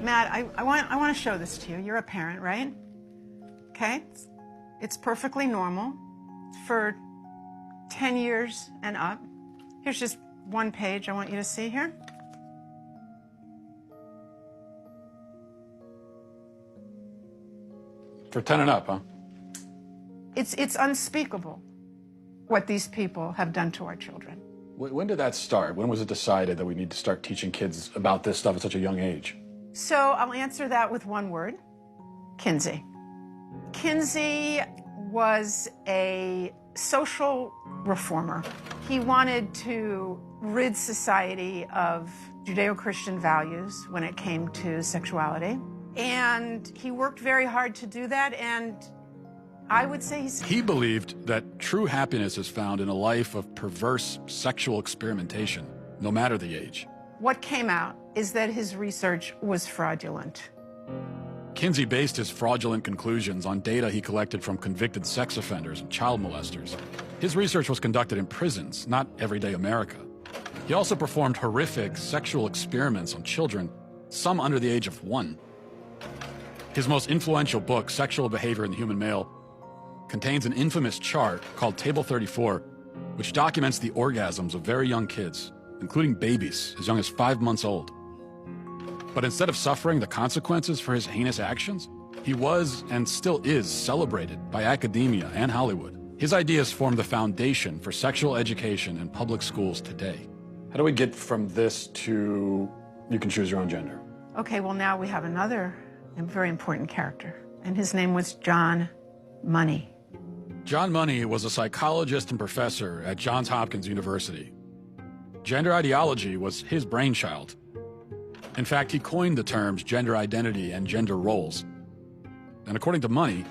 Matt, I want to show this to you. You're a parent, right? Okay? It's perfectly normal for 10 years and up. Here's just one page I want you to see here. For 10 and up, huh? It's unspeakable what these people have done to our children. When did that start? When was it decided that we need to start teaching kids about this stuff at such a young age? So I'll answer that with one word: Kinsey. Kinsey was a social reformer. He wanted to rid society of Judeo-Christian values when it came to sexuality. And he worked very hard to do that, and I would say He believed that true happiness is found in a life of perverse sexual experimentation, no matter the age. What came out is that his research was fraudulent. Kinsey based his fraudulent conclusions on data he collected from convicted sex offenders and child molesters. His research was conducted in prisons, not everyday America. He also performed horrific sexual experiments on children, some under the age of 1. His most influential book, Sexual Behavior in the Human Male, contains an infamous chart called Table 34, which documents the orgasms of very young kids, including babies as young as 5 months old. But instead of suffering the consequences for his heinous actions, he was and still is celebrated by academia and Hollywood. His ideas form the foundation for sexual education in public schools today. How do we get from this to you can choose your own gender? Okay, well, now we have another very important character, and his name was John Money. John Money was a psychologist and professor at Johns Hopkins University. Gender ideology was his brainchild. In fact, he coined the terms gender identity and gender roles. And according to Money,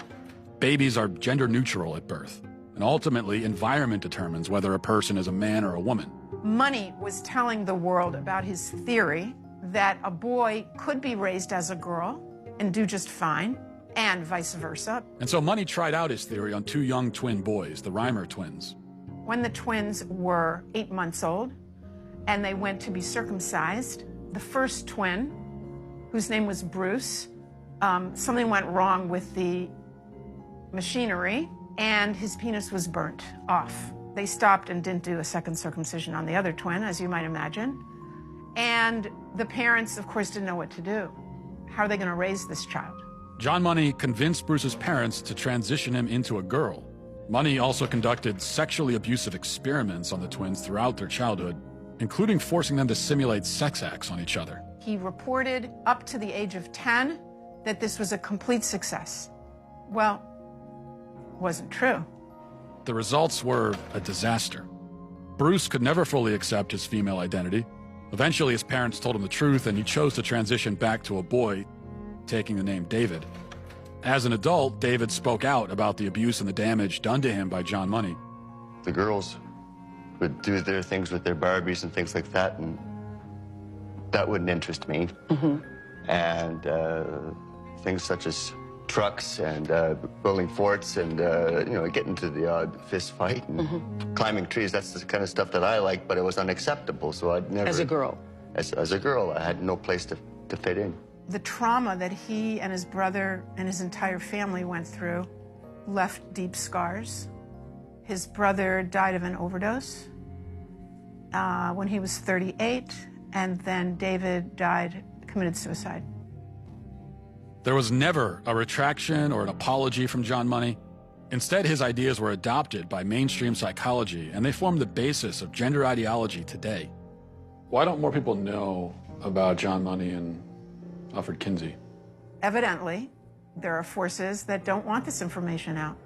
babies are gender neutral at birth, and ultimately environment determines whether a person is a man or a woman. Money was telling the world about his theory that a boy could be raised as a girl and do just fine, and vice versa. And so Money tried out his theory on 2 young twin boys, the Reimer twins. When the twins were 8 months old and they went to be circumcised, the first twin, whose name was Bruce, something went wrong with the machinery and his penis was burnt off. They stopped and didn't do a second circumcision on the other twin, as you might imagine. And the parents, of course, didn't know what to do. How are they going to raise this child? John Money convinced Bruce's parents to transition him into a girl. Money also conducted sexually abusive experiments on the twins throughout their childhood, including forcing them to simulate sex acts on each other. He reported up to the age of 10 that this was a complete success. Well, wasn't true. The results were a disaster. Bruce could never fully accept his female identity. Eventually, his parents told him the truth, and he chose to transition back to a boy, taking the name David. As an adult, David spoke out about the abuse and the damage done to him by John Money. The girls would do their things with their Barbies and things like that, and that wouldn't interest me. And things such as trucks and building forts and, you know, getting to the odd fist fight and climbing trees, that's the kind of stuff that I like, but it was unacceptable, so I'd never... As a girl? As a girl, I had no place to fit in. The trauma that he and his brother and his entire family went through left deep scars. His brother died of an overdose when he was 38, and then David committed suicide. There was never a retraction or an apology from John Money. Instead, his ideas were adopted by mainstream psychology, and they form the basis of gender ideology today. Why don't more people know about John Money and Alfred Kinsey? Evidently, there are forces that don't want this information out.